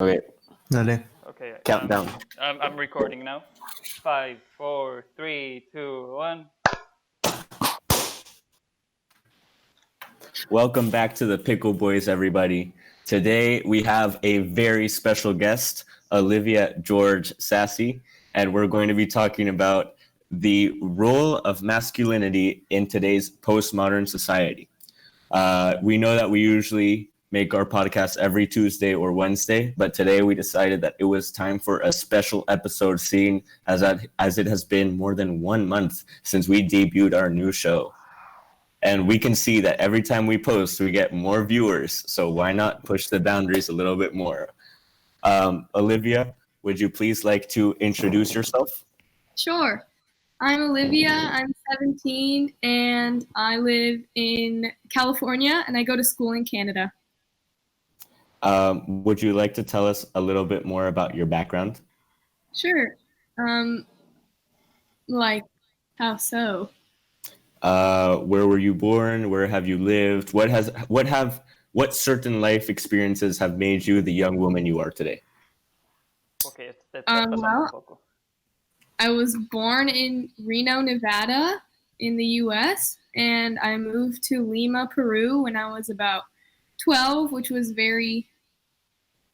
Okay, Dale. Okay. countdown. I'm recording now. 5, 4, 3, 2, 1. Welcome back to the Pickle Boys, everybody. Today we have a very special guest, Olivia George Sassy, and we're going to be talking about the role of masculinity in today's postmodern society. We know that we usually make our podcast every Tuesday or Wednesday, but today we decided that it was time for a special episode, seeing as it has been more than 1 month since we debuted our new show. And we can see that every time we post, we get more viewers. So why not push the boundaries a little bit more? Olivia, would you please like to introduce yourself? Sure. I'm Olivia. I'm 17 and I live in California and I go to school in Canada. Would you like to tell us a little bit more about your background? Sure. Like, how so? Where were you born? Where have you lived? What certain life experiences have made you the young woman you are today? Okay, te Well, pasando un poco. I was born in Reno, Nevada in the US and I moved to Lima, Peru when I was about 12, which was very,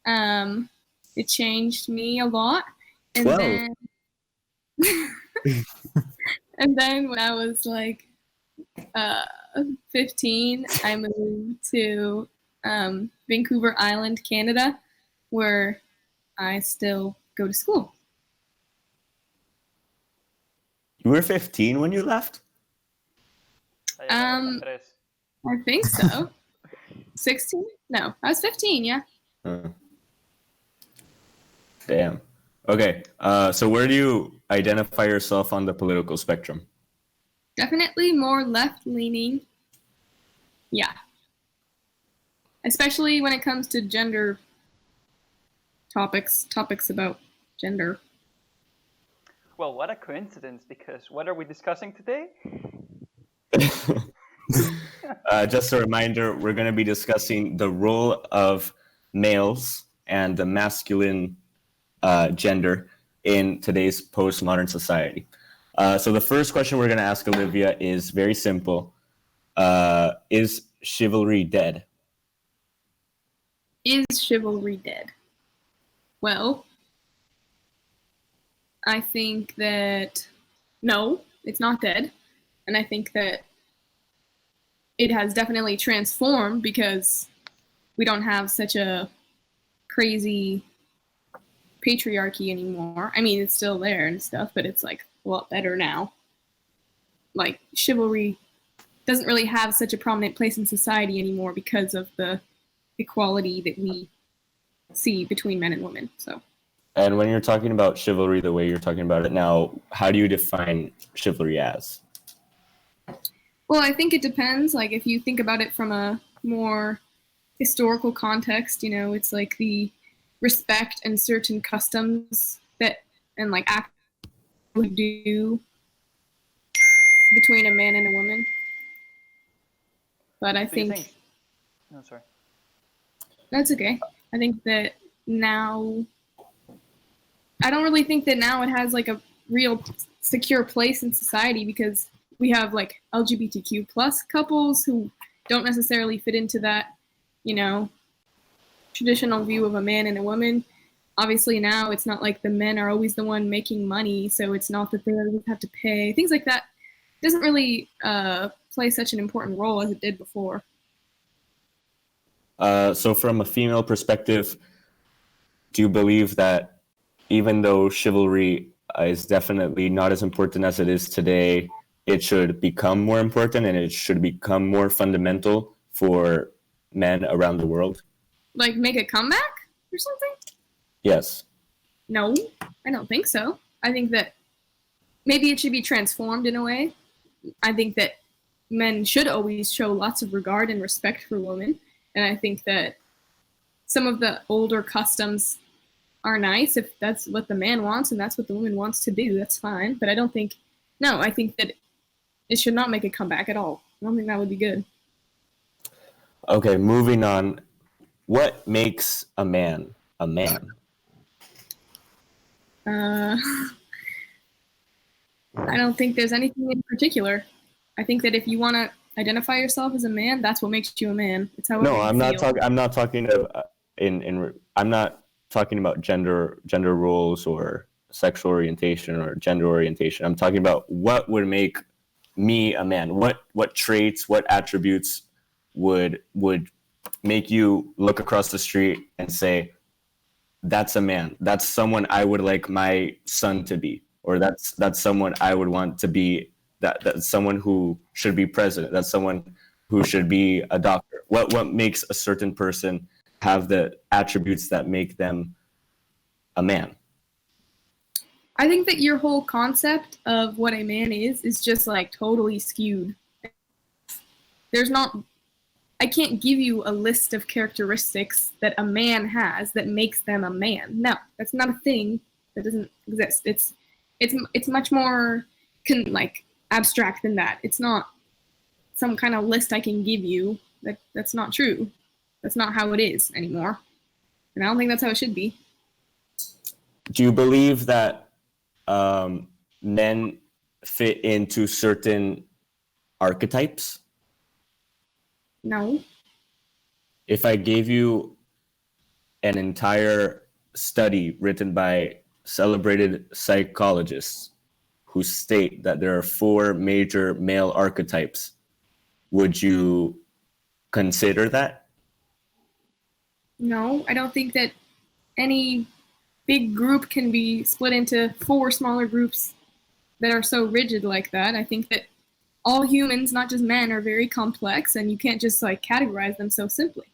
it changed me a lot. And 12? and then when I was like 15, I moved to Vancouver Island, Canada, where I still go to school. You were 15 when you left? I think so. 16? No, I was 15, yeah. Damn. Okay, so where do you identify yourself on the political spectrum? Definitely more left-leaning. Yeah. Especially when it comes to gender topics about gender. Well, what a coincidence, because what are we discussing today? Just a reminder, we're going to be discussing the role of males and the masculine gender in today's postmodern society. So the first question we're going to ask Olivia is very simple. Is chivalry dead? Is chivalry dead? Well, I think that no, it's not dead. And I think that it has definitely transformed because we don't have such a crazy patriarchy anymore. I mean, it's still there and stuff, but it's like a lot better now. Like, chivalry doesn't really have such a prominent place in society anymore because of the equality that we see between men and women. So. And when you're talking about chivalry the way you're talking about it now, how do you define chivalry as? Well, I think it depends. Like, if you think about it from a more historical context, you know, it's like the respect and certain customs that and like act we do between a man and a woman. But I think No, sorry. that's okay. I think that now I don't really think that now it has like a real secure place in society because we have like LGBTQ plus couples who don't necessarily fit into that, you know, traditional view of a man and a woman. Obviously now it's not like the men are always the one making money, so it's not that they always have to pay. Things like that doesn't really play such an important role as it did before. So from a female perspective, do you believe that even though chivalry is definitely not as important as it is today, it should become more important and it should become more fundamental for men around the world? Like make a comeback or something? Yes. No, I don't think so. I think that maybe it should be transformed in a way. I think that men should always show lots of regard and respect for women. And I think that some of the older customs are nice if that's what the man wants and that's what the woman wants to do. That's fine. But I think that it should not make a comeback at all. I don't think that would be good. Okay, moving on. What makes a man? a man? Uh, I don't think there's anything in particular. I think that if you want to identify yourself as a man, that's what makes you a man. It's however No, you I'm not feel. talking. I'm not talking of I'm not talking about gender roles or sexual orientation or gender orientation. I'm talking about what would make me a man. What traits, what attributes would make you look across the street and say, that's a man. That's someone I would like my son to be, or that's someone I would want to be. That's someone who should be president. That's someone who should be a doctor. What makes a certain person have the attributes that make them a man? I think that your whole concept of what a man is just like totally skewed. There's not, I can't give you a list of characteristics that a man has that makes them a man. No, that's not a thing. That doesn't exist. It's much more like abstract than that. It's not some kind of list I can give you. That's not true. That's not how it is anymore. And I don't think that's how it should be. Do you believe that men fit into certain archetypes? No. If I gave you an entire study written by celebrated psychologists who state that there are 4 major male archetypes, would you consider that? No, I don't think that any big group can be split into 4 smaller groups that are so rigid like that. I think that all humans, not just men, are very complex, and you can't just like categorize them so simply.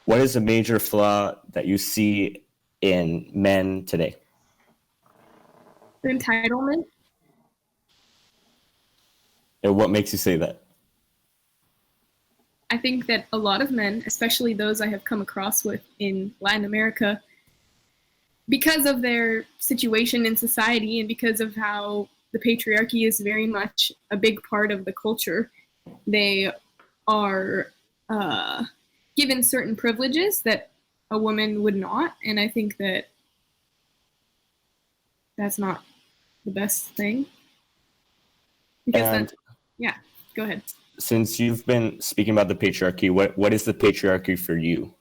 What is a major flaw that you see in men today? The entitlement. And what makes you say that? I think that a lot of men, especially those I have come across with in Latin America, because of their situation in society and because of how the patriarchy is very much a big part of the culture, they are given certain privileges that a woman would not. And I think that that's not the best thing. Because yeah, go ahead. Since you've been speaking about the patriarchy, what is the patriarchy for you?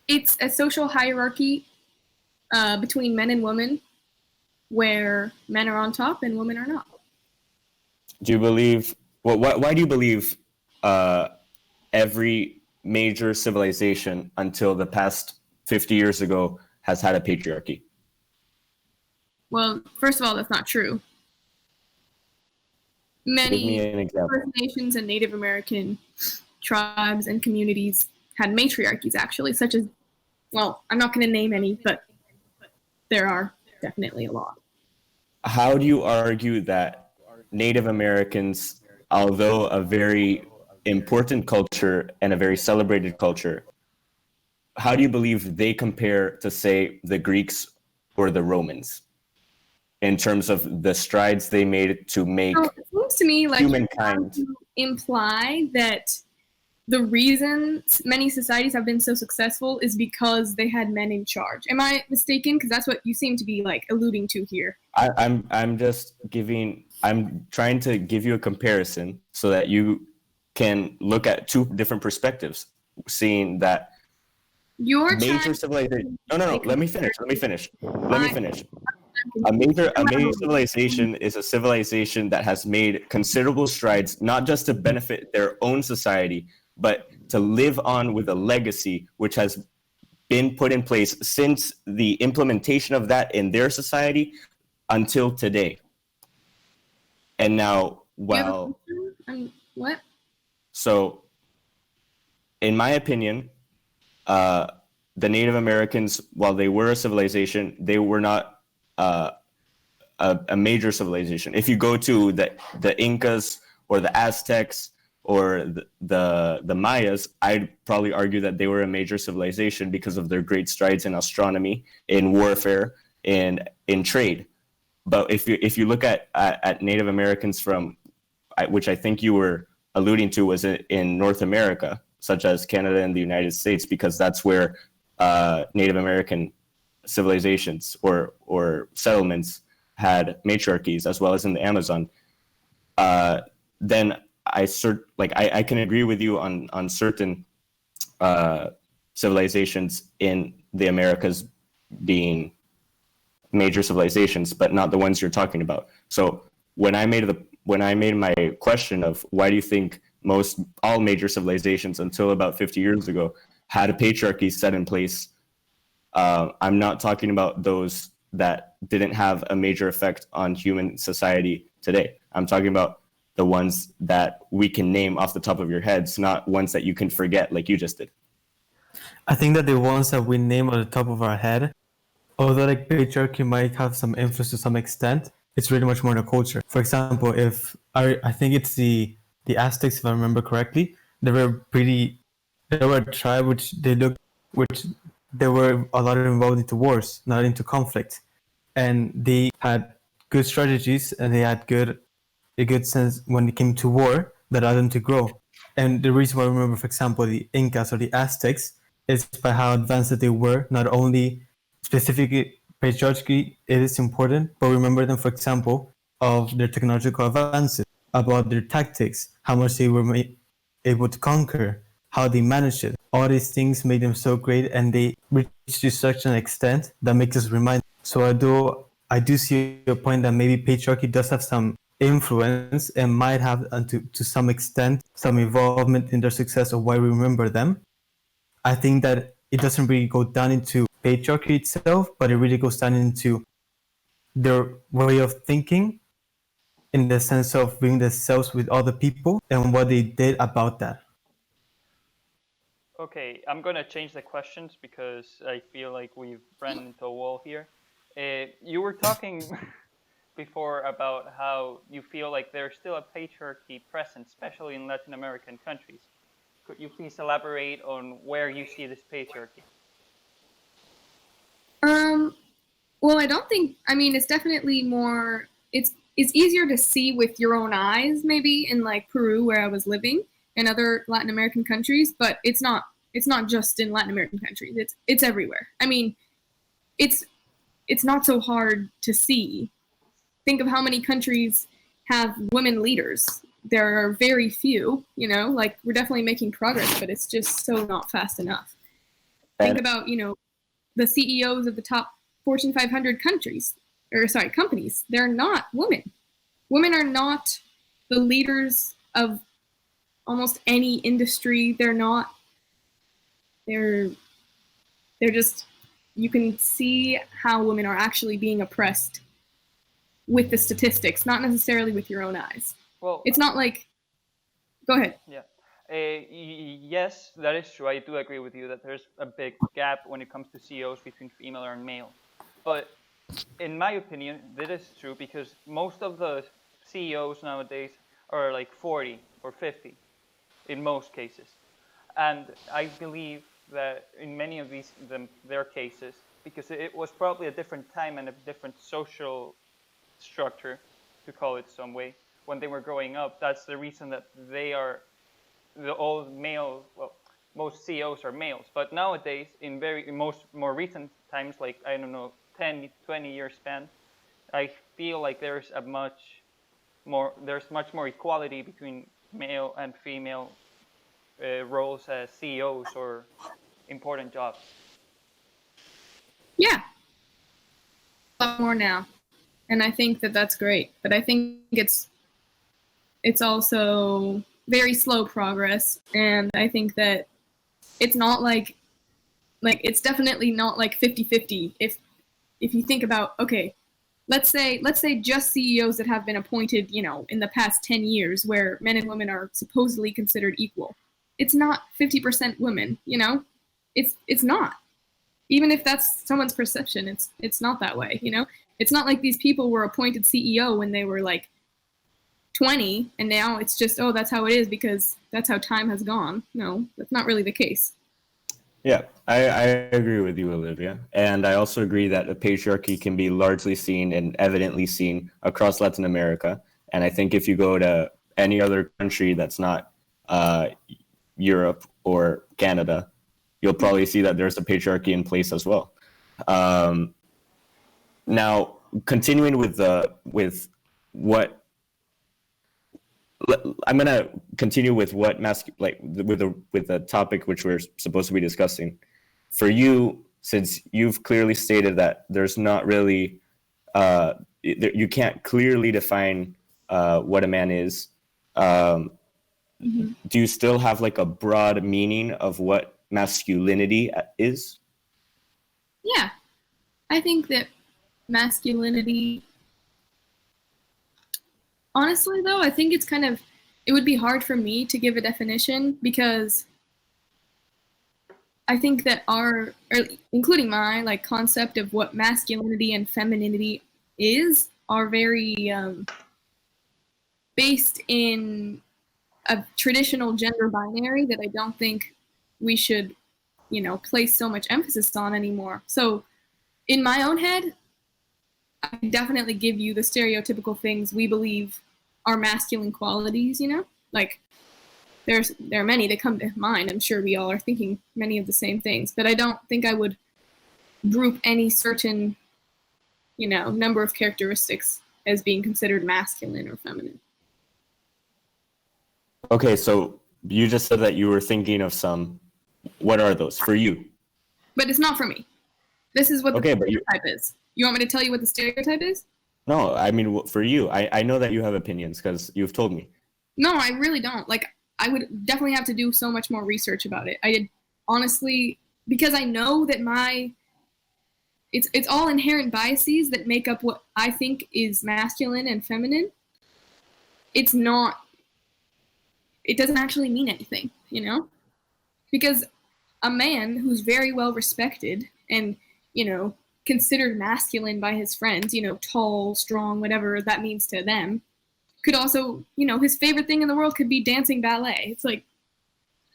It's a social hierarchy between men and women where men are on top and women are not. Do you believe, why do you believe every major civilization until the past 50 years ago has had a patriarchy? Well, first of all, that's not true. Give Many me an example. First Nations and Native American tribes and communities had matriarchies, actually, such as, well, I'm not going to name any, but there are definitely a lot. How do you argue that Native Americans, although a very important culture and a very celebrated culture, how do you believe they compare to, say, the Greeks or the Romans in terms of the strides they made to make So it seems to me like humankind? you're trying to imply that the reason many societies have been so successful is because they had men in charge. Am I mistaken? Because that's what you seem to be like alluding to here. I'm trying to give you a comparison so that you can look at 2 different perspectives, seeing that You're major trying civilization. No. Let me finish. A major civilization is a civilization that has made considerable strides, not just to benefit their own society, but to live on with a legacy which has been put in place since the implementation of that in their society until today. And now, well, what? So, in my opinion, the Native Americans, while they were a civilization, they were not a major civilization. If you go to the Incas or the Aztecs or the Mayas, I'd probably argue that they were a major civilization because of their great strides in astronomy, in warfare, and in trade. But if you look at Native Americans from, which I think you were alluding to, was in North America, such as Canada and the United States, because that's where Native American civilizations or settlements had matriarchies, as well as in the Amazon, then I can agree with you on certain civilizations in the Americas being major civilizations, but not the ones you're talking about. So when I made my question of why do you think all major civilizations until about 50 years ago had a patriarchy set in place, I'm not talking about those that didn't have a major effect on human society today. I'm talking about the ones that we can name off the top of your heads, not ones that you can forget like you just did. I think that the ones that we name on the top of our head, although like patriarchy might have some influence to some extent, it's really much more in the culture. For example, if I think it's the Aztecs, if I remember correctly, they were a tribe which they were a lot involved into wars, not into conflict, and they had good strategies and they had a good sense when it came to war that allowed them to grow. And the reason why I remember, for example, the Incas or the Aztecs is by how advanced that they were. Not only specifically patriarchy, it is important, but remember them, for example, of their technological advances, about their tactics, how much they were able to conquer, how they managed it. All these things made them so great, and they reached to such an extent that makes us remind. So I do see your point that maybe patriarchy does have some influence and might have, to some extent, some involvement in their success or why we remember them. I think that it doesn't really go down into patriarchy itself, but it really goes down into their way of thinking, in the sense of viewing themselves with other people and what they did about that. Okay, I'm gonna change the questions because I feel like we've run into a wall here. You were talking before about how you feel like there's still a patriarchy present, especially in Latin American countries. Could you please elaborate on where you see this patriarchy? Well, I don't think, I mean, it's definitely more, it's easier to see with your own eyes, maybe in like Peru, where I was living, and other Latin American countries, but it's not just in Latin American countries. It's everywhere. I mean, it's not so hard to see. Think of how many countries have women leaders. There are very few, like we're definitely making progress, but it's just so not fast enough. Think about, the CEOs of the top Fortune 500 companies. They're not women. Women are not the leaders of almost any industry. They're just, you can see how women are actually being oppressed with the statistics, not necessarily with your own eyes. Well, it's not like, go ahead. Yeah. Yes, that is true. I do agree with you that there's a big gap when it comes to CEOs between female and male. But in my opinion, that is true because most of the CEOs nowadays are like 40 or 50 in most cases. And I believe that in many of their cases, because it was probably a different time and a different social structure, to call it some way, when they were growing up, that's the reason that they are the old male, well, most CEOs are males. But nowadays, in most more recent times, like, 10, 20 year span, I feel like there's much more equality between male and female roles as CEOs or important jobs. Yeah. A lot more now. And I think that that's great. But I think it's also very slow progress. And I think that it's not like it's definitely not like 50-50. If you think about, okay, let's say just CEOs that have been appointed, in the past 10 years where men and women are supposedly considered equal. It's not 50% women, It's not. Even if that's someone's perception, it's not that way, It's not like these people were appointed CEO when they were like 20 and now it's just, oh, that's how it is because that's how time has gone. No, that's not really the case. Yeah, I agree with you, Olivia. And I also agree that a patriarchy can be largely seen and evidently seen across Latin America. And I think if you go to any other country that's not Europe or Canada, you'll probably see that there's a patriarchy in place as well. Now, continuing with what I'm gonna continue with what with the topic which we're supposed to be discussing. For you, since you've clearly stated that there's not really you can't clearly define what a man is. Do you still have like a broad meaning of what masculinity is? Yeah, I think that masculinity, honestly though, I think it would be hard for me to give a definition, because I think that including my like concept of what masculinity and femininity are very based in a traditional gender binary that I don't think we should, place so much emphasis on anymore. So in my own head, I definitely give you the stereotypical things we believe are masculine qualities, like there are many that come to mind. I'm sure we all are thinking many of the same things, but I don't think I would group any certain, number of characteristics as being considered masculine or feminine. Okay, so you just said that you were thinking of some. What are those for you? But it's not for me. This is what the stereotype is. You want me to tell you what the stereotype is? No, I mean for you. I know that you have opinions because you've told me. No, I really don't. Like, I would definitely have to do so much more research about it. I did, honestly, because I know that it's all inherent biases that make up what I think is masculine and feminine. It doesn't actually mean anything, Because a man who's very well respected and, considered masculine by his friends, tall, strong, whatever that means to them, could also, his favorite thing in the world could be dancing ballet. It's like,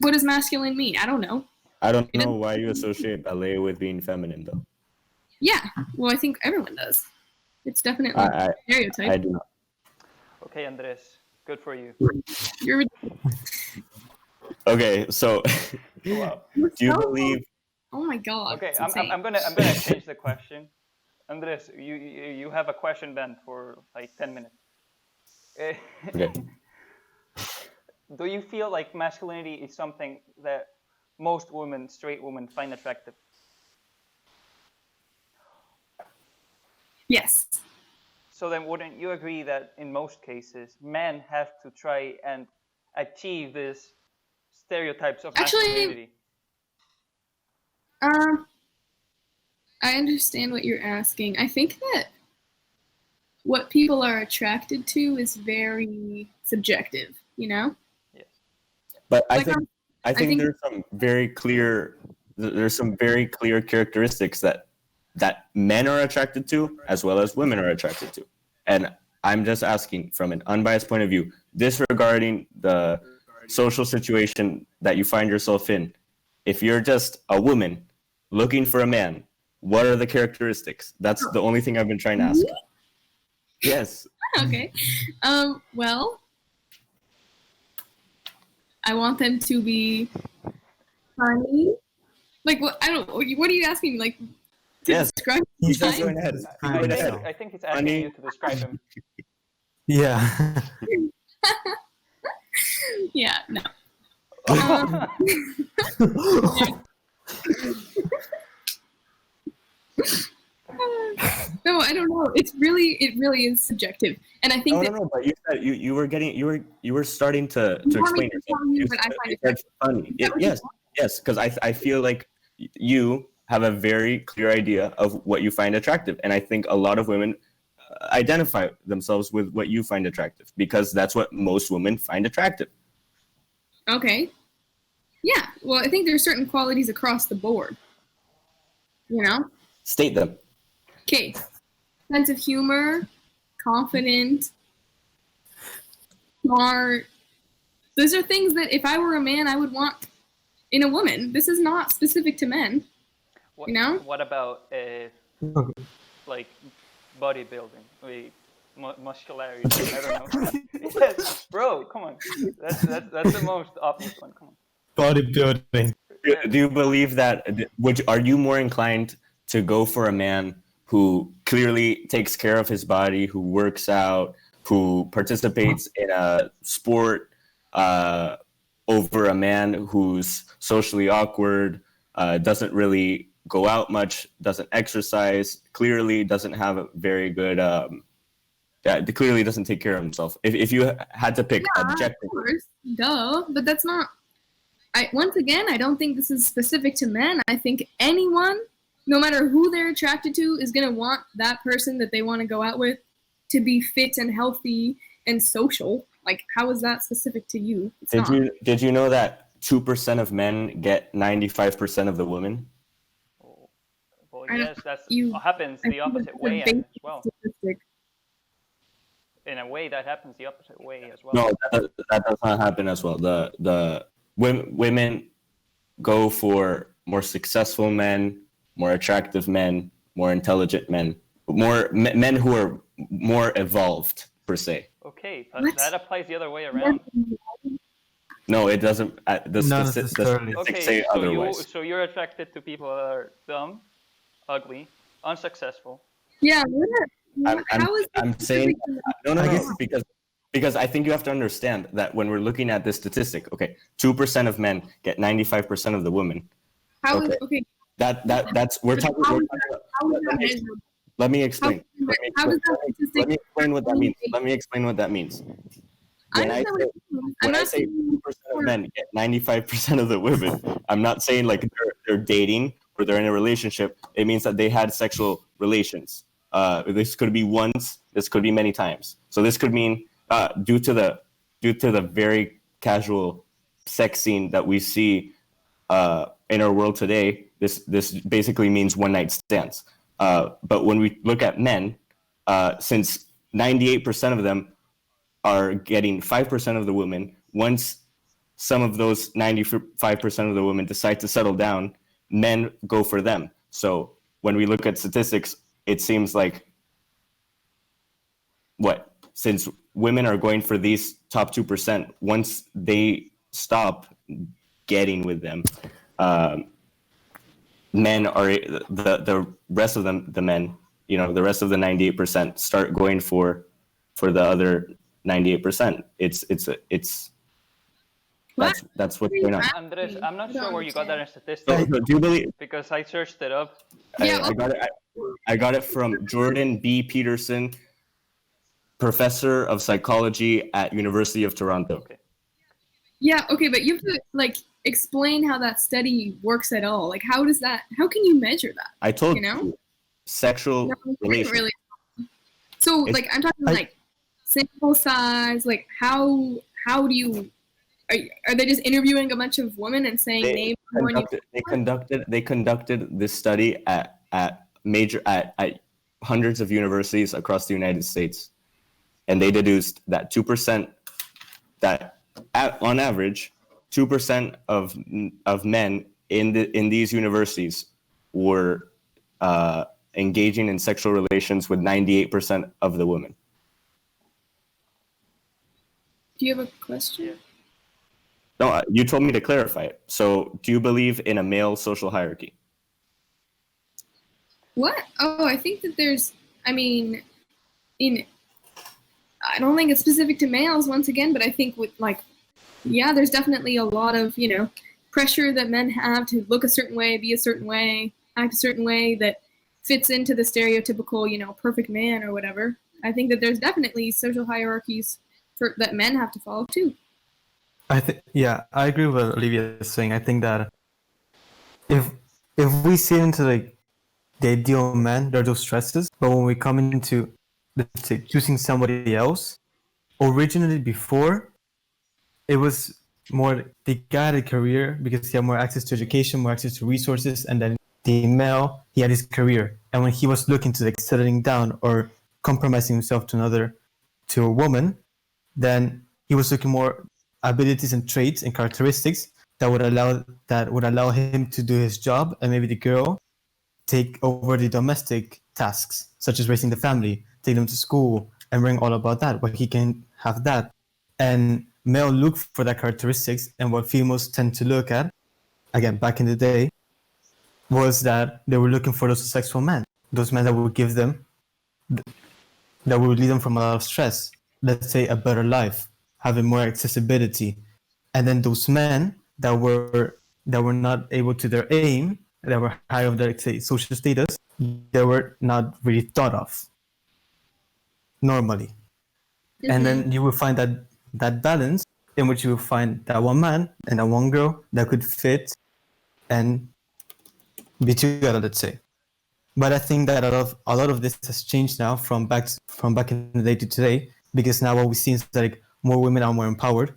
what does masculine mean? I don't know. I don't know why you associate ballet with being feminine, though. Yeah, well, I think everyone does. It's definitely a stereotype. I do not. Okay, Andres, good for you. You're Okay, so Wow. do you believe? Oh my God. Okay, it's I'm insane. gonna change the question. Andres, you have a question banned for like 10 minutes. Okay. Do you feel like masculinity is something that most women, straight women, find attractive? Yes. So then wouldn't you agree that in most cases, men have to try and achieve these stereotypes of masculinity? I understand what you're asking. I think that what people are attracted to is very subjective, Yes. But I Like, think there's some very clear characteristics that men are attracted to as well as women are attracted to. And I'm just asking from an unbiased point of view, disregarding the social situation that you find yourself in. If you're just a woman looking for a man, what are the characteristics? That's the only thing I've been trying to ask. Yes. Okay. Well, I want them to be funny. Like, what? I don't. What are you asking? Like, to Yes. describe? Just Fine? go ahead. I think it's asking you to describe him. Yeah. Yeah. No. No, I don't know. It really is subjective, and I think No. But you said you were starting to You want me explain to yourself. tell you You what I said- find you said funny. that what you Yes, because I feel like you have a very clear idea of what you find attractive, and I think a lot of women identify themselves with what you find attractive because that's what most women find attractive. Okay. Yeah. Well, I think there's certain qualities across the board. State them. Okay. Sense of humor, confident, smart. Those are things that if I were a man, I would want in a woman. This is not specific to men. What about like bodybuilding, muscularity? I don't know. Yes, bro, come on. That's the most obvious one. Come on. bodybuilding. Do you believe that? Are you more inclined to go for a man who clearly takes care of his body, who works out, who participates in a sport, over a man who's socially awkward, doesn't really go out much, doesn't exercise, clearly doesn't have a very good, clearly doesn't take care of himself? If you had to pick Of objectively, course, duh. But that's not. Once again, I don't think this is specific to men. I think anyone, no matter who they're attracted to, is gonna want that person that they want to go out with to be fit and healthy and social. Like, how is that specific to you? It's not. did you know that 2% of men get 95% of the women? Well, I don't- yes, that's you- happens I the think opposite that's a way as basic well. statistic. In a way, that happens the opposite way as well. No, that does not happen as well. The women go for more successful men, more attractive men, more intelligent men, men who are more evolved per se. Okay, but What? that applies the other way around. No, it doesn't. The Not statistics necessarily. say Okay, otherwise. so you're attracted to people that are dumb, ugly, unsuccessful. Yeah. How is I'm that saying specific to men? no, I guess- because I think you have to understand that when we're looking at this statistic, okay, 2% of men get 95% of the women. How is Okay. okay? That's we're talking. How We're is talking about, How is that let me- measured? let me explain. How does that statistic? Let me explain what that means. Let me explain what that means. I When I understand what say, it means. when I'm I say asking 2% of men get 95% of the women, I'm not saying like they're dating or they're in a relationship. It means that they had sexual relations. This could be once. This could be many times. So this could mean due to the very casual sex scene that we see in our world today. This basically means one night stands. But when we look at men, since 98% of them are getting 5% of the women, once some of those 95% of the women decide to settle down, men go for them. So when we look at statistics, it seems like since women are going for these top 2%, once they stop getting with them, men are the rest of them, the men, the rest of the 98% start going for the other 98%. That's what's going on. Andres, I'm not sure where you got that in So, statistics do you believe? because I searched it up. Yeah, I got it from Jordan B. Peterson, professor of psychology at University of Toronto. Okay. Yeah, okay, but you have to like explain how that study works at all. Like, how can you measure that? I told You know? sexual No, you can't relations. really. So, It's- like, I'm talking like sample size. Like, how do you? Are they just interviewing a bunch of women and saying name someone you? They conducted this study at hundreds of universities across the United States, and they deduced that 2% on average 2% of men in these universities were engaging in sexual relations with 98% of the women. Do you have a question? No, you told me to clarify it. So, do you believe in a male social hierarchy? What? Oh, I think that there's. I mean, I don't think it's specific to males once again, but I think with yeah, there's definitely a lot of pressure that men have to look a certain way, be a certain way, act a certain way that fits into the stereotypical perfect man or whatever. I think that there's definitely social hierarchies that men have to follow too. I agree with what Olivia is saying. I think that if we see into the ideal man, there are those stresses, but when we come into, let's say, choosing somebody else, originally before, it was more the guy had a career because he had more access to education, more access to resources, and then the male, he had his career. And when he was looking to settling down or compromising himself to a woman, then he was looking more abilities and traits and characteristics that would allow him to do his job, and maybe the girl take over the domestic tasks, such as raising the family, take them to school, and bring all about that, where he can have that. And male look for that characteristics, and what females tend to look at, again, back in the day, was that they were looking for those sexual men, those men that would give them, that would relieve them from a lot of stress. Let's say a better life, having more accessibility, and then those men that were not able to their aim, that were high of their, let's say, social status, they were not really thought of normally. And then you will find that balance in which you will find that one man and that one girl that could fit and be together, let's say. But I think that a lot of this has changed now from back in the day to today, because now what we see is that like more women are more empowered,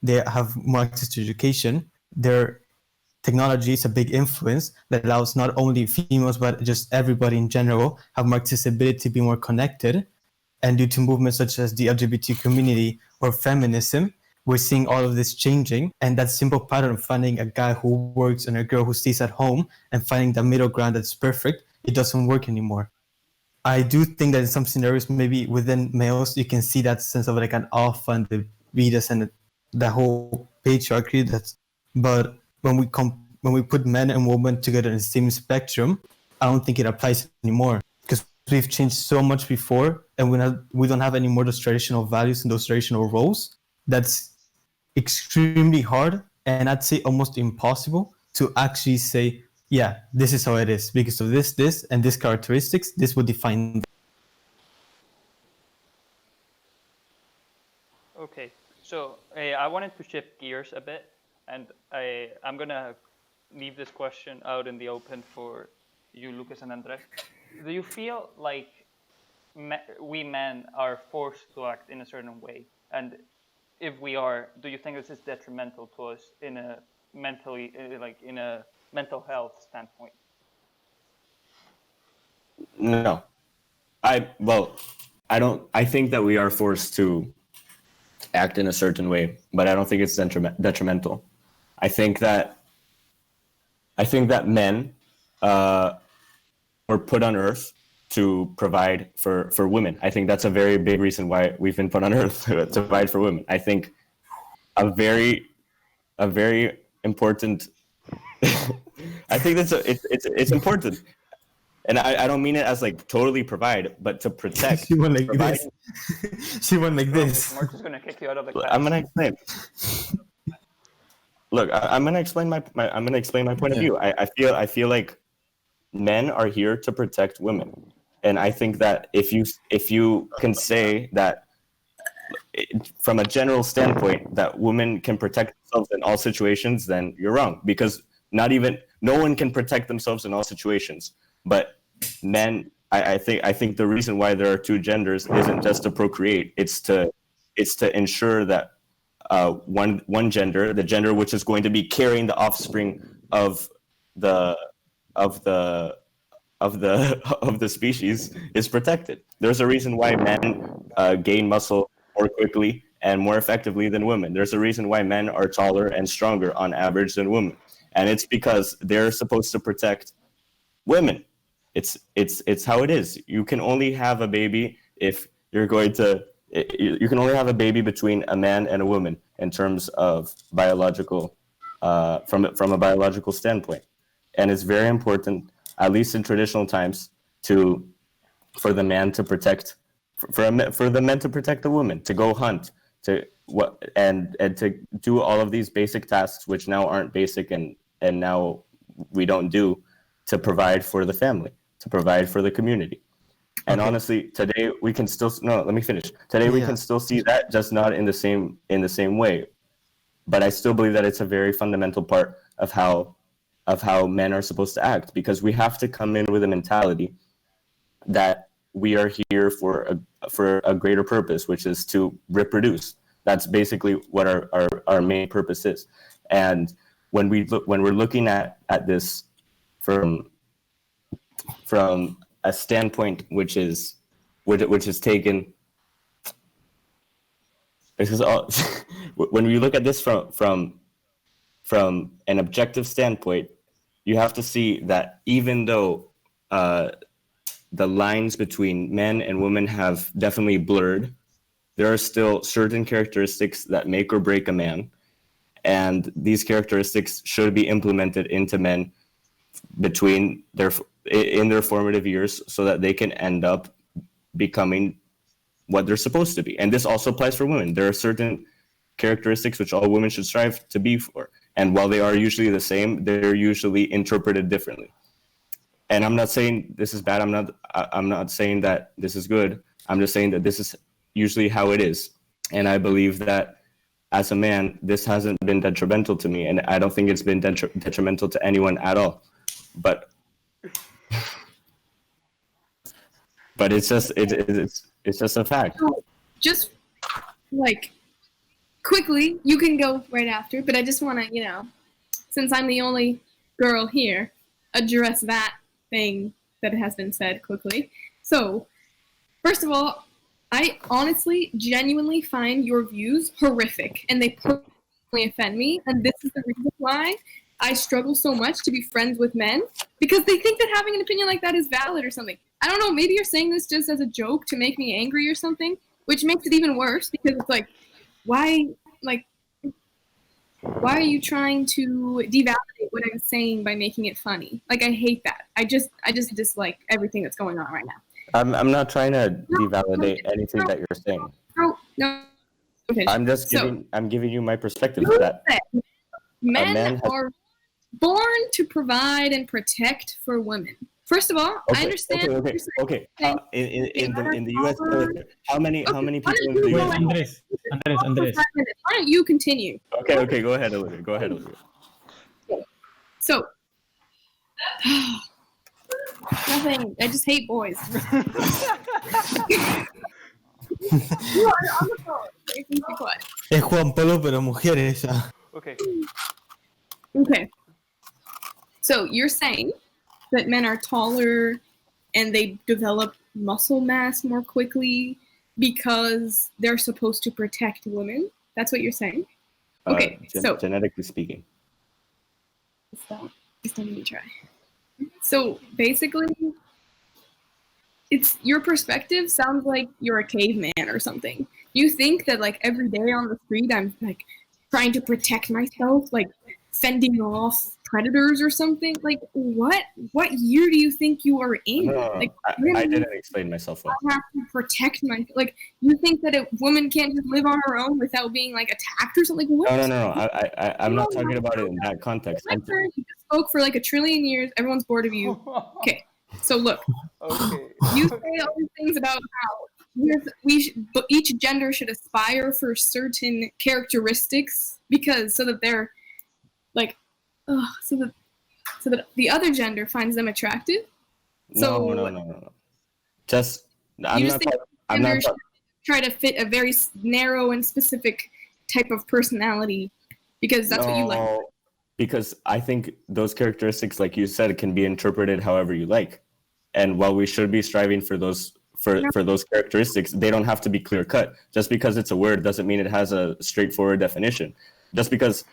they have more access to education, their technology is a big influence that allows not only females but just everybody in general have more accessibility, be more connected. And due to movements such as the LGBT community or feminism, we're seeing all of this changing. And that simple pattern of finding a guy who works and a girl who stays at home and finding the middle ground that's perfect, it doesn't work anymore. I do think that in some scenarios, maybe within males, you can see that sense of like an alpha and the betas and the whole patriarchy. But when we put men and women together in the same spectrum, I don't think it applies anymore, because we've changed so much before, and we don't have any more those traditional values and those traditional roles. That's extremely hard, and I'd say almost impossible to actually say, yeah, this is how it is because of this, and this characteristics. This would define. Okay, so I wanted to shift gears a bit, and I'm gonna leave this question out in the open for you, Lucas and Andres. Do you feel like we men are forced to act in a certain way? And if we are, do you think this is detrimental to us in a mental health standpoint? No. I think that we are forced to act in a certain way, but I don't think it's detrimental. I think that men were put on Earth to provide for women. I think that's a very big reason why we've been put on Earth to provide for women. I think a very important. I think it's important, and I don't mean it as like totally provide, but to protect. She went like this. She went like this. Mark is gonna kick you out of the class. I'm gonna explain. Look, I'm gonna explain my point of view. I feel like men are here to protect women, and I think that if you can say that from a general standpoint that women can protect themselves in all situations, then you're wrong, because no one can protect themselves in all situations. But men, I think the reason why there are two genders isn't just to procreate; it's to ensure that one gender, the gender which is going to be carrying the offspring of the species, is protected. There's a reason why men gain muscle more quickly and more effectively than women. There's a reason why men are taller and stronger on average than women, and it's because they're supposed to protect women. It's how it is. You can only have a baby if you're going to. You can only have a baby between a man and a woman in terms of biological, from a biological standpoint, and it's very important, at least in traditional times, for the man to protect, for the men to protect the woman, to go hunt, and to do all of these basic tasks which now aren't basic and now we don't do, to provide for the family, to provide for the community. And honestly, today we can still let me finish. Today we can still see that, just not in the same way. But I still believe that it's a very fundamental part of how men are supposed to act, because we have to come in with a mentality that we are here for a greater purpose, which is to reproduce. That's basically what our main purpose is. And when we're looking at this from a standpoint which is taken, this is all. When we look at this from an objective standpoint, you have to see that even though the lines between men and women have definitely blurred, there are still certain characteristics that make or break a man, and these characteristics should be implemented into men in their formative years so that they can end up becoming what they're supposed to be. And this also applies for women. There are certain characteristics which all women should strive to be for. And while they are usually the same, they're usually interpreted differently. And I'm not saying this is bad. I'm not saying that this is good. I'm just saying that this is usually how it is. And I believe that as a man, this hasn't been detrimental to me. And I don't think it's been detrimental to anyone at all. But it's just a fact. So just like quickly, you can go right after, but I just want to, since I'm the only girl here, address that thing that has been said quickly. So, first of all, I honestly, genuinely find your views horrific, and they personally offend me, and this is the reason why I struggle so much to be friends with men, because they think that having an opinion like that is valid or something. I don't know, maybe you're saying this just as a joke to make me angry or something, which makes it even worse, because it's like, why are you trying to devalidate what I'm saying by making it funny? Like, I hate that. I just dislike everything that's going on right now. I'm not trying to devalidate anything that you're saying. No. Okay. I'm giving you my perspective for that. Men are born to provide and protect for women. First of all, okay, I understand. Okay. In the U.S. military, how many people in the U.S.? Andres. Why don't you continue? Okay. Go ahead, Olivia. So, nothing. I just hate boys. Es Juan Pablo, pero mujeres ya. Okay. So you're saying that men are taller and they develop muscle mass more quickly because they're supposed to protect women? That's what you're saying? Okay, so genetically speaking. Just let me try. So basically, it's your perspective sounds like you're a caveman or something. You think that like every day on the street I'm like trying to protect myself, like fending off predators or something. Like what year do you think you are in? No, like I didn't explain myself well. I have to protect my you think that a woman can't just live on her own without being like attacked or something? Like, what? No. I'm not talking about it in that context. You just spoke for like a trillion years. Everyone's bored of you. Okay, so look. Okay. You say all these things about how each gender should aspire for certain characteristics so that they're like, so that the other gender finds them attractive. So No. I'm not try to fit a very narrow and specific type of personality because that's what you like. Because I think those characteristics, like you said, can be interpreted however you like. And while we should be striving for those characteristics, they don't have to be clear cut. Just because it's a word doesn't mean it has a straightforward definition. Just because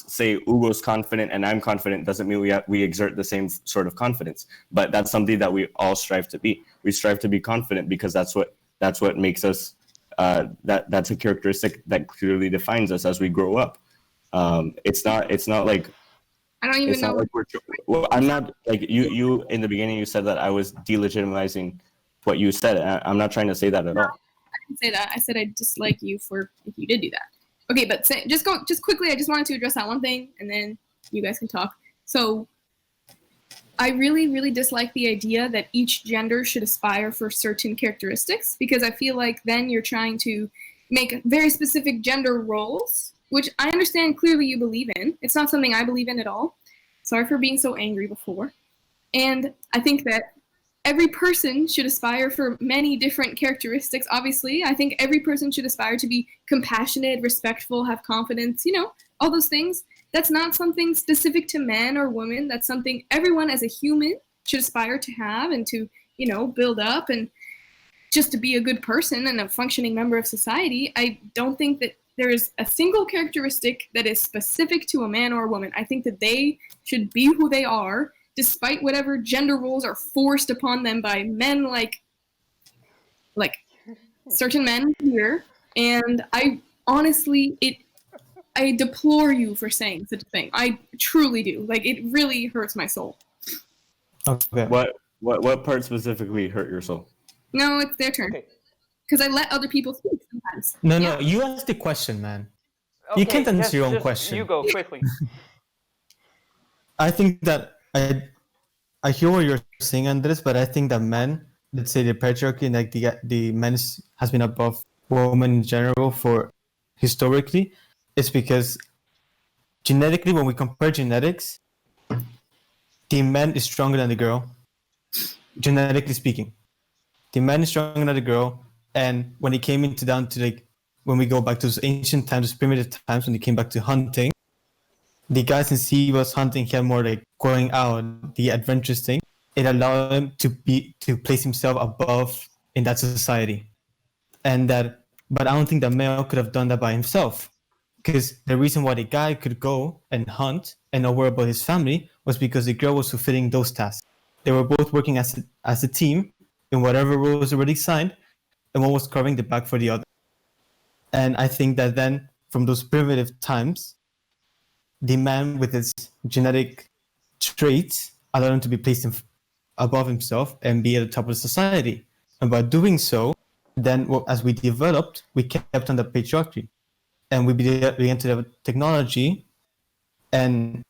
say Hugo's confident and I'm confident doesn't mean we exert the same sort of confidence. But that's something that we all strive to be. We strive to be confident because that's what makes us. That's a characteristic that clearly defines us as we grow up. It's not like. I don't even know. Well, I'm not like you. In the beginning, you said that I was delegitimizing what you said. I'm not trying to say that at all. I didn't say that. I said I dislike you if you did do that. Okay, but just quickly. I just wanted to address that one thing, and then you guys can talk. So, I really, really dislike the idea that each gender should aspire for certain characteristics because I feel like then you're trying to make very specific gender roles, which I understand clearly you believe in. It's not something I believe in at all. Sorry for being so angry before. And I think that every person should aspire for many different characteristics, obviously. I think every person should aspire to be compassionate, respectful, have confidence, all those things. That's not something specific to men or women. That's something everyone as a human should aspire to have and to, build up and just to be a good person and a functioning member of society. I don't think that there is a single characteristic that is specific to a man or a woman. I think that they should be who they are, despite whatever gender roles are forced upon them by men like certain men here, and I honestly, I deplore you for saying such a thing. I truly do. Like, it really hurts my soul. Okay. What part specifically hurt your soul? No, it's their turn. Okay. Because I let other people speak sometimes. No, Yeah. no, you asked the question, man. You can't answer your own question. You go quickly. I think that I hear what you're saying, Andres, but I think that men, let's say the patriarchy, like the men has been above women in general for historically, it's because genetically, when we compare genetics, the man is stronger than the girl. Genetically speaking, the man is stronger than the girl, and when it came into down to like when we go back to those ancient times, those primitive times, when it came back to hunting, the guy, since he was hunting, he had more like going out, the adventurous thing. It allowed him to place himself above in that society, and that. But I don't think the male could have done that by himself, because the reason why the guy could go and hunt and not worry about his family was because the girl was fulfilling those tasks. They were both working as a team in whatever role was already signed, and one was covering the back for the other. And I think that then, from those primitive times, the man with his genetic traits allowed him to be placed above himself and be at the top of the society. And by doing so, then as we developed, we kept on the patriarchy. And we began to have technology. And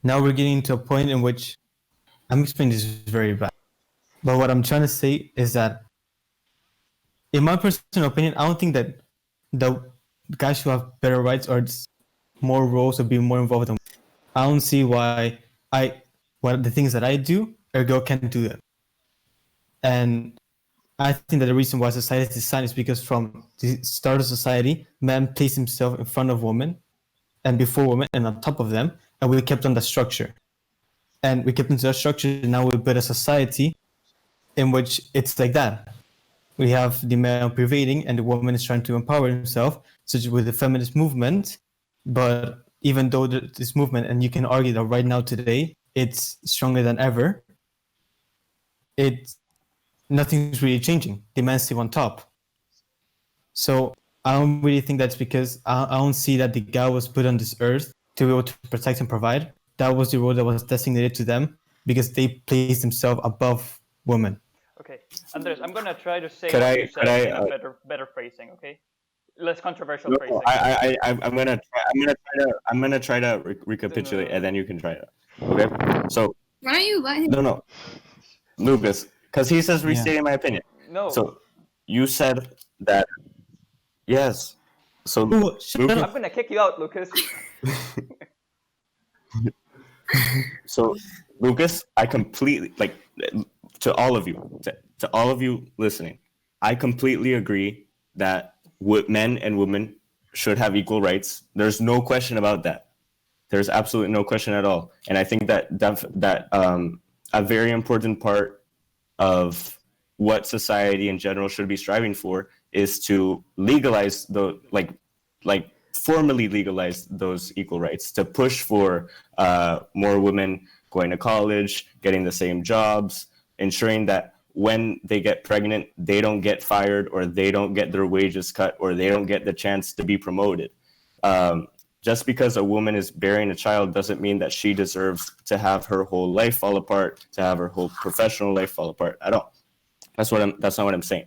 now we're getting to a point in which, I'm explaining this very bad. But what I'm trying to say is that, in my personal opinion, I don't think that the guys should have better rights or more roles or be more involved in. I don't see why the things that I do, a girl can't do that. And I think that the reason why society is designed is because from the start of society, man placed himself in front of women and before women and on top of them, and we kept on the structure. And we kept into that structure, and now we build a society in which it's like that. We have the male prevailing and the woman is trying to empower himself, such as with the feminist movement. But even though this movement, and you can argue that right now today, it's stronger than ever, nothing's really changing. The man's still on top. So I don't really think that's because I don't see that the guy was put on this earth to be able to protect and provide. That was the role that was designated to them because they placed themselves above women. Okay, Andres, I'm gonna try to say Could what I- you could said I, in a better phrasing. Okay, less controversial No, phrasing. I'm gonna try to recapitulate, and then you can try it. Okay. So Why don't you let him? no, Lucas, because he says Yeah. restating my opinion. No, So you said that yes. So Oh, shut Lucas, up. I'm gonna kick you out, Lucas. So, Lucas, I completely like to all of you, to all of you listening. I completely agree that men and women should have equal rights. There's no question about that. There's absolutely no question at all. And I think that a very important part of what society in general should be striving for is to legalize the formally legalize those equal rights, to push for more women going to college, getting the same jobs, ensuring that when they get pregnant, they don't get fired or they don't get their wages cut or they don't get the chance to be promoted. Just because a woman is bearing a child doesn't mean that she deserves to have her whole life fall apart, to have her whole professional life fall apart at all. That's not what I'm saying.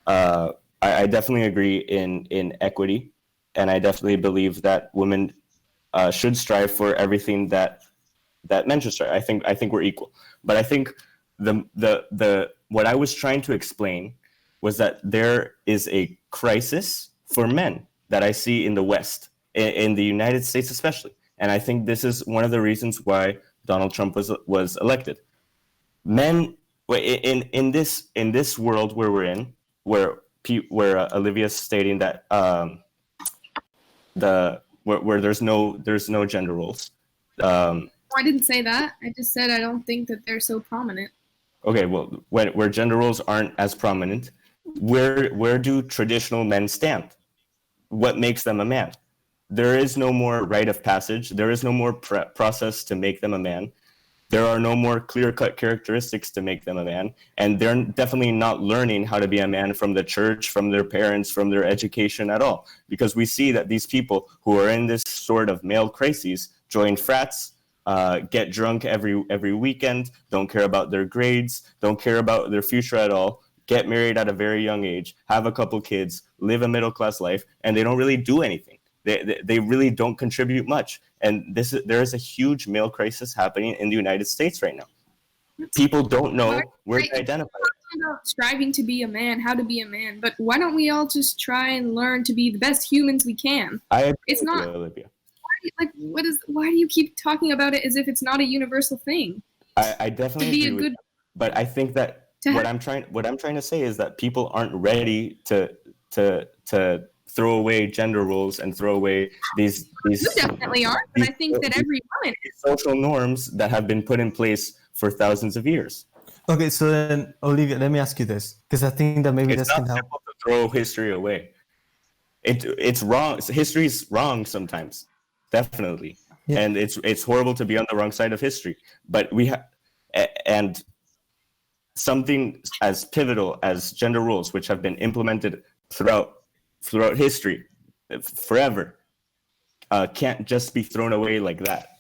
I definitely agree in equity. And I definitely believe that women should strive for everything that men should strive. I think we're equal. But I think the what I was trying to explain was that there is a crisis for men that I see in the West, in the United States especially. And I think this is one of the reasons why Donald Trump was elected. Men in this world where we're in, where Olivia's stating that. Where there's no gender roles. I didn't say that. I just said I don't think that they're so prominent. Okay, well, where gender roles aren't as prominent, where do traditional men stand? What makes them a man? There is no more rite of passage. There is no more process to make them a man. There are no more clear-cut characteristics to make them a man, and they're definitely not learning how to be a man from the church, from their parents, from their education at all. Because we see that these people who are in this sort of male crises join frats, get drunk every weekend, don't care about their grades, don't care about their future at all, get married at a very young age, have a couple kids, live a middle-class life, and they don't really do anything. They really don't contribute much. And there is a huge male crisis happening in the United States right now. People don't know where to identify. About striving to be a man, how to be a man, but why don't we all just try and learn to be the best humans we can? It's not, Olivia. Why do you keep talking about it as if it's not a universal thing? I definitely agree with that. But I think that what I'm trying to say is that people aren't ready to throw away gender roles and throw away these You definitely aren't, but I think that every woman is. Social norms that have been put in place for thousands of years. Okay, so then, Olivia, let me ask you this, because I think that maybe this can help. It's not simple to throw history away. It's wrong. History is wrong sometimes, definitely, and it's horrible to be on the wrong side of history. But and something as pivotal as gender roles, which have been implemented throughout history, forever, can't just be thrown away like that.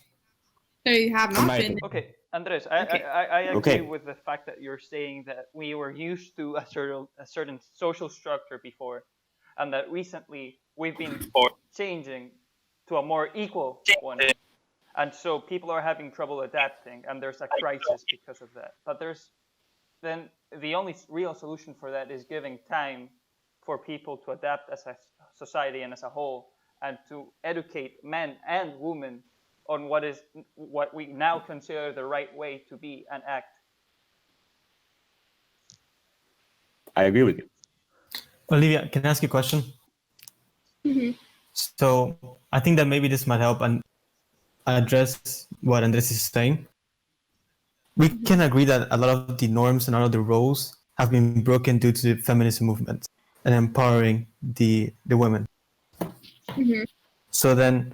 They have not been. Okay. Andres, I agree with the fact that you're saying that we were used to a certain social structure before, and that recently we've been changing to a more equal one. And so people are having trouble adapting, and there's a crisis because of that. But then the only real solution for that is giving time for people to adapt as a society and as a whole, and to educate men and women on what we now consider the right way to be and act. I agree with you. Olivia, can I ask you a question? Mm-hmm. So I think that maybe this might help and address what Andres is saying. We can agree that a lot of the norms and a lot of the roles have been broken due to the feminist movement and empowering the women. Mm-hmm. So then,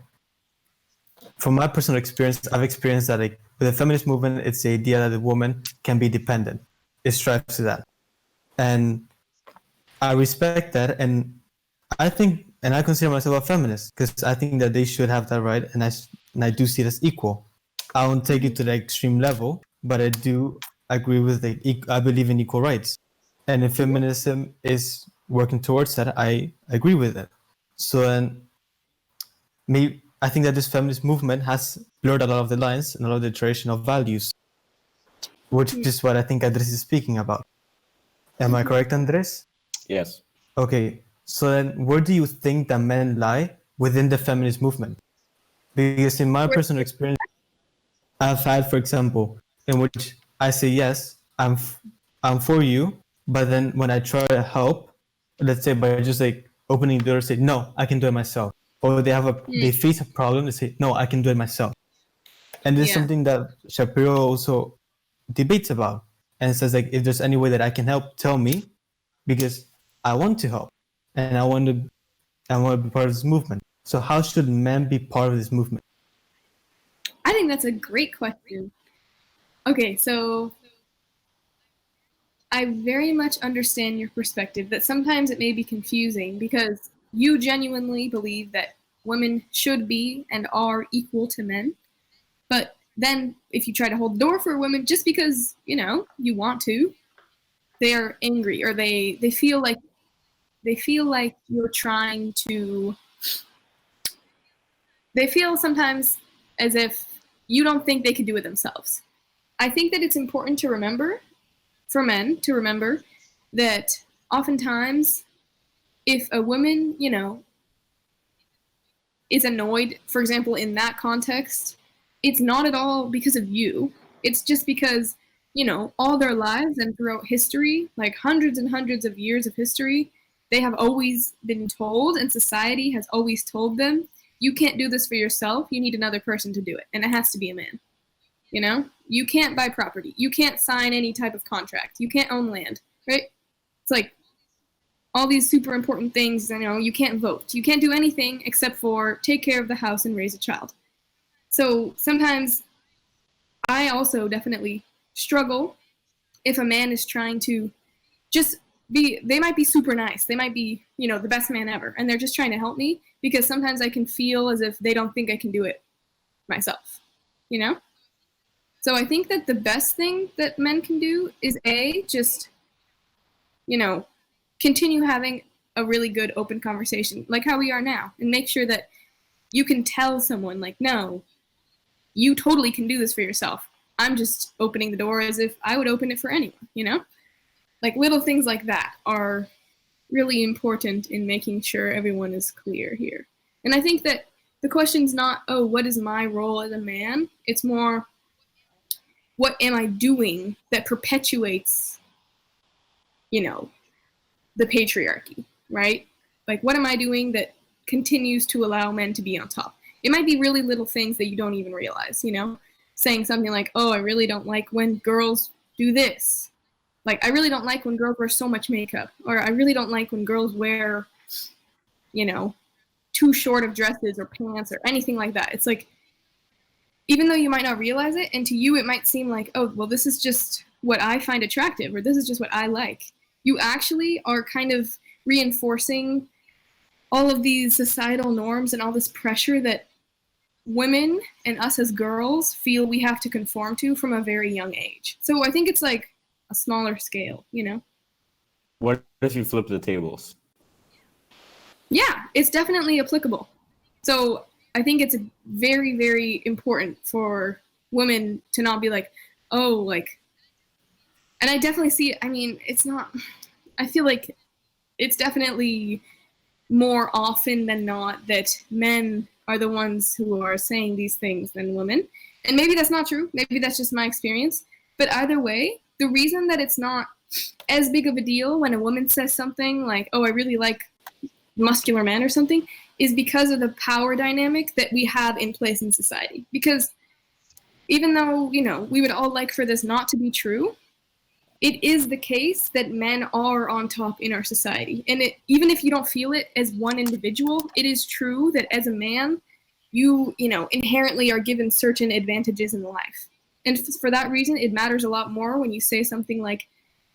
from my personal experience, I've experienced that with the feminist movement, it's the idea that the woman can be dependent. It strives to that. And I respect that. And I think, and I consider myself a feminist because I think that they should have that right. And I do see it as equal. I won't take it to the extreme level, but I do agree with I believe in equal rights. And if feminism is working towards that, I agree with it. So then, maybe I think that this feminist movement has blurred a lot of the lines and a lot of the traditional values, which is what I think Andres is speaking about. Am I correct, Andres? Yes. Okay, so then where do you think that men lie within the feminist movement? Because in my personal experience, I've had, for example, in which I say, yes, I'm for you, but then when I try to help, let's say by just opening the door, say, no, I can do it myself. Or they face a problem, they say, no, I can do it myself. And this is something that Shapiro also debates about. And says, if there's any way that I can help, tell me, because I want to help. And I want to be part of this movement. So how should men be part of this movement? I think that's a great question. Okay, so I very much understand your perspective that sometimes it may be confusing because you genuinely believe that women should be and are equal to men. But then if you try to hold the door for women just because, you want to, they are angry or they feel like you're trying to, they feel sometimes as if you don't think they could do it themselves. I think that it's important to remember, for men to remember, that oftentimes if a woman, is annoyed, for example, in that context, it's not at all because of you. It's just because, all their lives and throughout history, like hundreds and hundreds of years of history, they have always been told, and society has always told them, you can't do this for yourself, you need another person to do it, and it has to be a man. You can't buy property, you can't sign any type of contract, you can't own land, right? It's like all these super important things, you can't vote, you can't do anything except for take care of the house and raise a child. So sometimes I also definitely struggle if a man is trying to just they might be super nice. They might be, the best man ever. And they're just trying to help me because sometimes I can feel as if they don't think I can do it myself, So I think that the best thing that men can do is just, continue having a really good open conversation like how we are now and make sure that you can tell someone like, no, you totally can do this for yourself. I'm just opening the door as if I would open it for anyone, Like little things like that are really important in making sure everyone is clear here. And I think that the question's not, oh, what is my role as a man? It's more, what am I doing that perpetuates, the patriarchy, right? Like, what am I doing that continues to allow men to be on top? It might be really little things that you don't even realize, saying something like, oh, I really don't like when girls do this. Like, I really don't like when girls wear so much makeup, or I really don't like when girls wear, too short of dresses or pants or anything like that. It's like, even though you might not realize it, and to you it might seem like, oh, well, this is just what I find attractive, or this is just what I like. You actually are kind of reinforcing all of these societal norms and all this pressure that women and us as girls feel we have to conform to from a very young age. So I think it's like a smaller scale, What if you flip the tables? Yeah, it's definitely applicable. So I think it's very, very important for women to not be like, oh, like, and I definitely see, it's not, I feel like it's definitely more often than not that men are the ones who are saying these things than women. And maybe that's not true. Maybe that's just my experience. But either way, the reason that it's not as big of a deal when a woman says something like, oh, I really like muscular men or something, is because of the power dynamic that we have in place in society. Because even though, we would all like for this not to be true, it is the case that men are on top in our society. And even if you don't feel it as one individual, it is true that as a man, you inherently are given certain advantages in life. And for that reason, it matters a lot more when you say something like,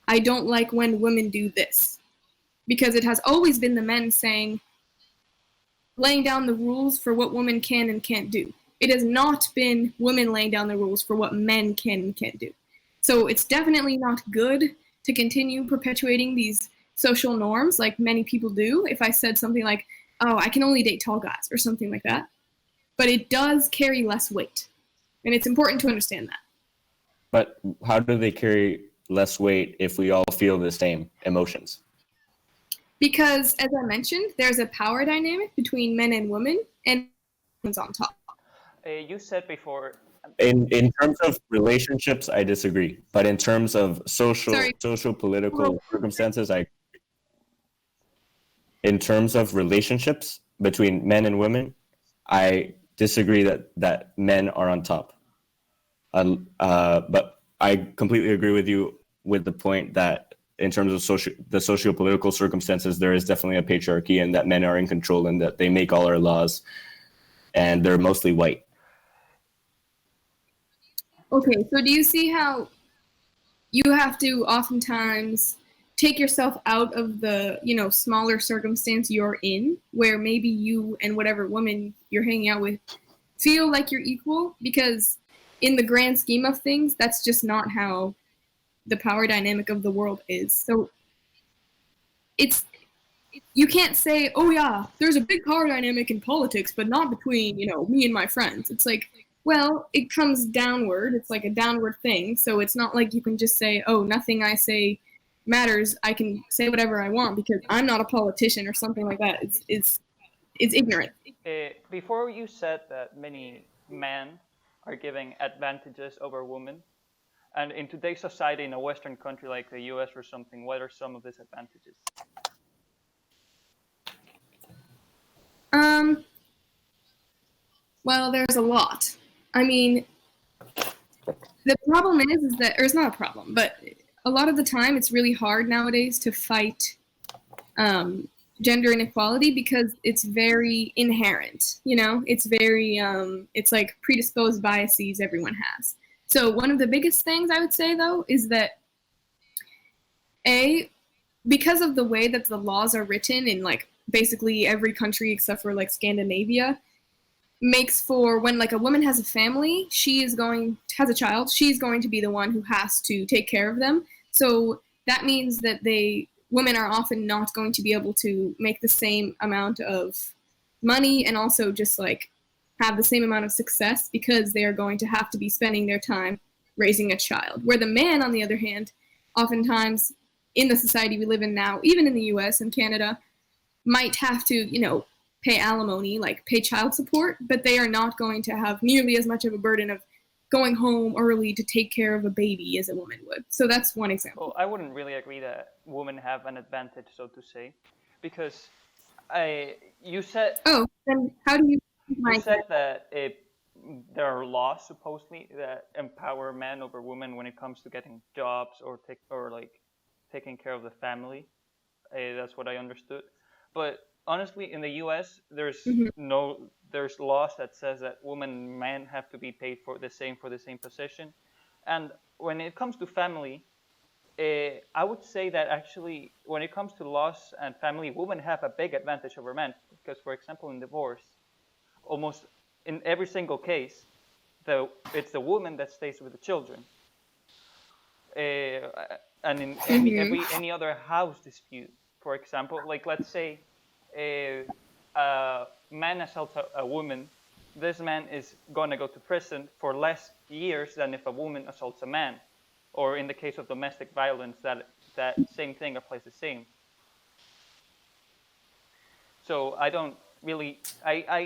I don't like when women do this. Because it has always been the men laying down the rules for what women can and can't do. It has not been women laying down the rules for what men can and can't do. So it's definitely not good to continue perpetuating these social norms like many people do. If I said something like, oh, I can only date tall guys or something like that. But it does carry less weight. And it's important to understand that. But how do they carry less weight if we all feel the same emotions? Because, as I mentioned, there's a power dynamic between men and women, and women's on top. You said before. In terms of relationships, I disagree. But in terms of social political circumstances, in terms of relationships between men and women, I disagree that men are on top. But I completely agree with you with the point that in terms of the socio-political circumstances, there is definitely a patriarchy and that men are in control and that they make all our laws and they're mostly white. Okay, so do you see how you have to oftentimes take yourself out of the, smaller circumstance you're in, where maybe you and whatever woman you're hanging out with feel like you're equal? Because in the grand scheme of things, that's just not how the power dynamic of the world is. So you can't say, oh yeah, there's a big power dynamic in politics, but not between, me and my friends. It's like, well, it comes downward. It's like a downward thing. So it's not like you can just say, oh, nothing I say matters. I can say whatever I want because I'm not a politician or something like that. It's ignorant. Before you said that many men are giving advantages over women, and in today's society in a Western country like the US or something, what are some of these advantages? Well, there's a lot. The problem is that, or it's not a problem, but a lot of the time it's really hard nowadays to fight gender inequality because it's very inherent, it's very, it's like predisposed biases everyone has. So one of the biggest things I would say though is that because of the way that the laws are written in like basically every country except for like Scandinavia, makes for when like a woman has a family, has a child, she's going to be the one who has to take care of them. So that means that women are often not going to be able to make the same amount of money and also just like have the same amount of success because they are going to have to be spending their time raising a child. Where the man, on the other hand, oftentimes in the society we live in now, even in the US and Canada, might have to, pay alimony, like pay child support, but they are not going to have nearly as much of a burden of going home early to take care of a baby as a woman would. So that's one example. Well, I wouldn't really agree that women have an advantage, so to say, because you said. Oh, then how do you? You said that there are laws supposedly that empower men over women when it comes to getting jobs or taking care of the family. That's what I understood. But honestly, in the U.S., there's laws that says that women and men have to be paid for the same position. And when it comes to family, I would say that actually, when it comes to laws and family, women have a big advantage over men. Because, for example, in divorce, almost in every single case, it's the woman that stays with the children. And in any other house dispute, for example, like let's say a man assaults a woman, this man is going to go to prison for less years than if a woman assaults a man. Or in the case of domestic violence, that same thing applies the same. So I don't really, I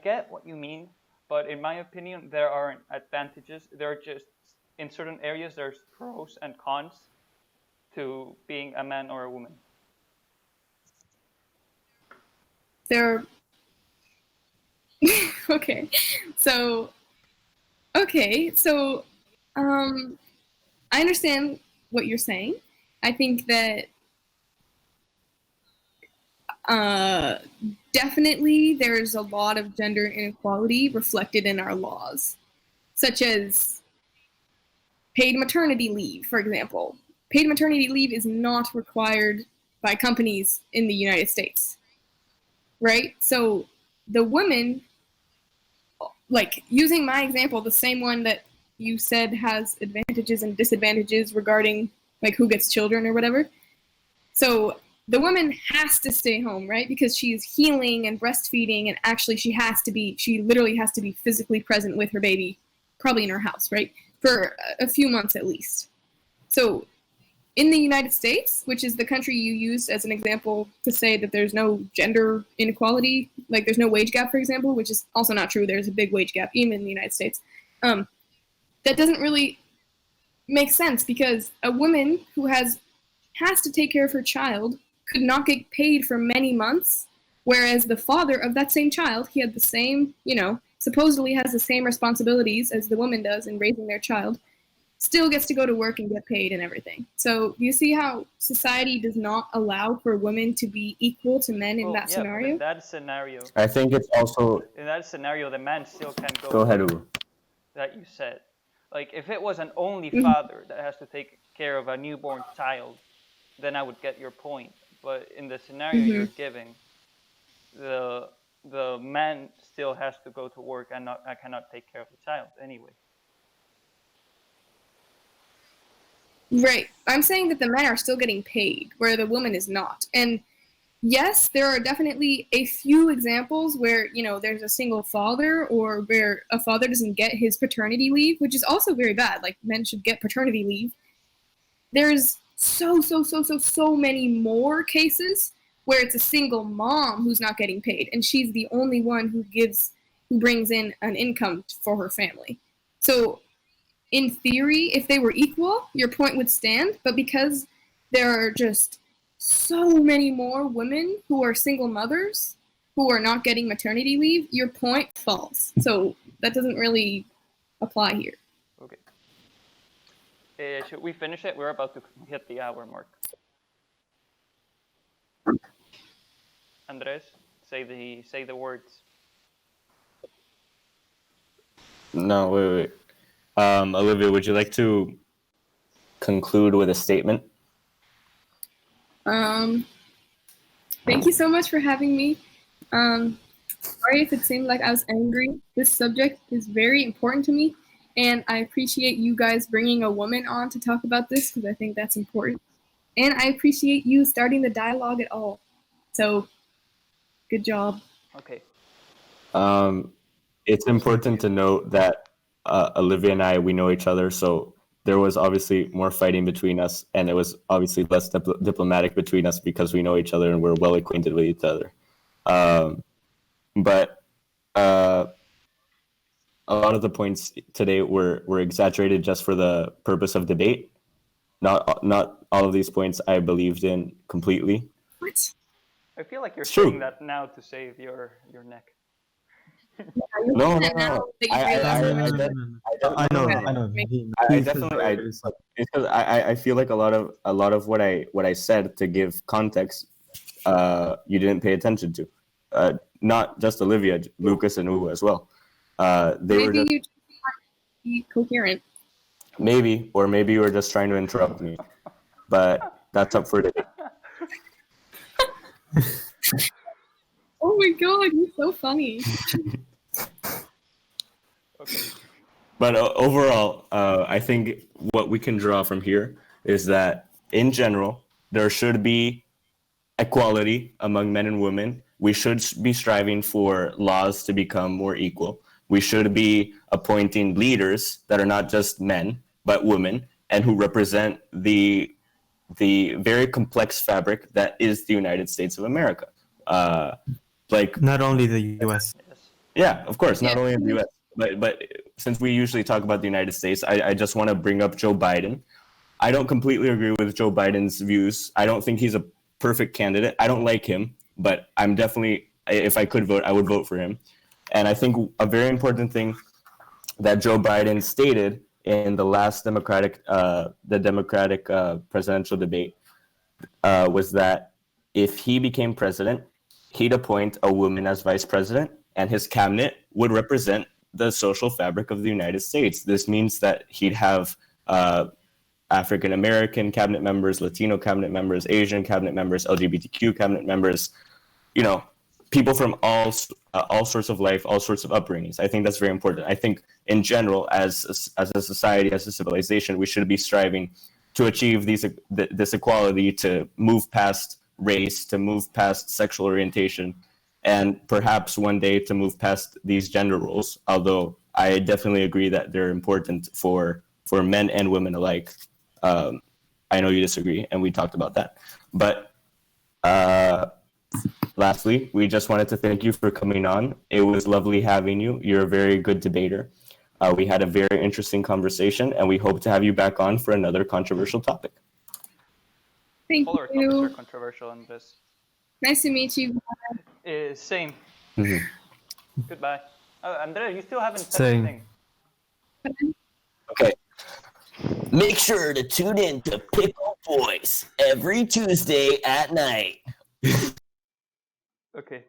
get what you mean, but in my opinion, there aren't advantages. There are just, in certain areas, there's pros and cons to being a man or a woman. Okay, so I understand what you're saying. I think that definitely there's a lot of gender inequality reflected in our laws, such as paid maternity leave, for example. Paid maternity leave is not required by companies in the United States, right? So the women, like using my example, the same one that you said has advantages and disadvantages regarding like who gets children or whatever. So the woman has to stay home, right? Because she's healing and breastfeeding, and actually she literally has to be physically present with her baby, probably in her house, right? For a few months at least. So in the United States, which is the country you used as an example to say that there's no gender inequality, like there's no wage gap, for example, which is also not true. There's a big wage gap even in the United States. That doesn't really make sense because a woman who has to take care of her child could not get paid for many months, whereas the father of that same child, he had the same, supposedly has the same responsibilities as the woman does in raising their child, still gets to go to work and get paid and everything. So you see how society does not allow for women to be equal to men in that scenario? In that scenario, I think it's also. In that scenario, the man still can go. Go ahead, Ugo. That you said. Like, if it was an only father that has to take care of a newborn child, then I would get your point. But in the scenario you're giving, the man still has to go to work and I cannot take care of the child anyway. Right. I'm saying that the men are still getting paid, where the woman is not. And yes, there are definitely a few examples where, there's a single father or where a father doesn't get his paternity leave, which is also very bad. Like, men should get paternity leave. There's so many more cases where it's a single mom who's not getting paid, and she's the only one who brings in an income for her family. So in theory, if they were equal, your point would stand, but because there are just so many more women who are single mothers who are not getting maternity leave, your point falls. So that doesn't really apply here. Okay. Should we finish it? We're about to hit the hour mark. Andres, say the words. No, wait. Olivia, would you like to conclude with a statement? Thank you so much for having me. Sorry if it seemed like I was angry. This subject is very important to me, and I appreciate you guys bringing a woman on to talk about this because I think that's important. And I appreciate you starting the dialogue at all. So, good job. Okay. It's important to note that Olivia and I, we know each other, so there was obviously more fighting between us, and it was obviously less diplomatic between us because we know each other and we're well acquainted with each other. But a lot of the points today were exaggerated just for the purpose of debate. Not all of these points I believed in completely. What? I feel like you're It's true. saying that now to save your neck. No. I know. I definitely. Because I feel like a lot of what I said to give context, you didn't pay attention to. Not just Olivia, Lucas and Uwe as well. They were Maybe just, you just be coherent. maybe you were just trying to interrupt me, but that's up for debate. Oh my god, you're so funny. Okay. But overall, I think what we can draw from here is that in general, there should be equality among men and women. We should be striving for laws to become more equal. We should be appointing leaders that are not just men, but women, and who represent the very complex fabric that is the United States of America. Like, Not only the U.S. Yes. yeah, of course, not only in the U.S., but since we usually talk about the United States, I just want to bring up Joe Biden. I don't completely agree with Joe Biden's views. I don't think he's a perfect candidate. I don't like him, but I'm definitely, if I could vote, I would vote for him. And I think a very important thing that Joe Biden stated in the last Democratic presidential debate was that if he became president, he'd appoint a woman as vice president, and his cabinet would represent the social fabric of the United States. This means that he'd have African American cabinet members, Latino cabinet members, Asian cabinet members, LGBTQ cabinet members, people from all sorts of life, all sorts of upbringings. I think that's very important. I think in general, as a society, as a civilization, we should be striving to achieve this equality, to move past race, to move past sexual orientation, and perhaps one day to move past these gender roles, although I definitely agree that they're important for men and women alike. I know you disagree, and we talked about that. But lastly, we just wanted to thank you for coming on. It was lovely having you. You're a very good debater. We had a very interesting conversation, and we hope to have you back on for another controversial topic. Thank All our topics are you. controversial in this. Nice to meet you. Same. Mhm. Goodbye. Andrea, you still haven't said Same. anything. Okay. Make sure to tune in to Pickle Boys every Tuesday at night. Okay.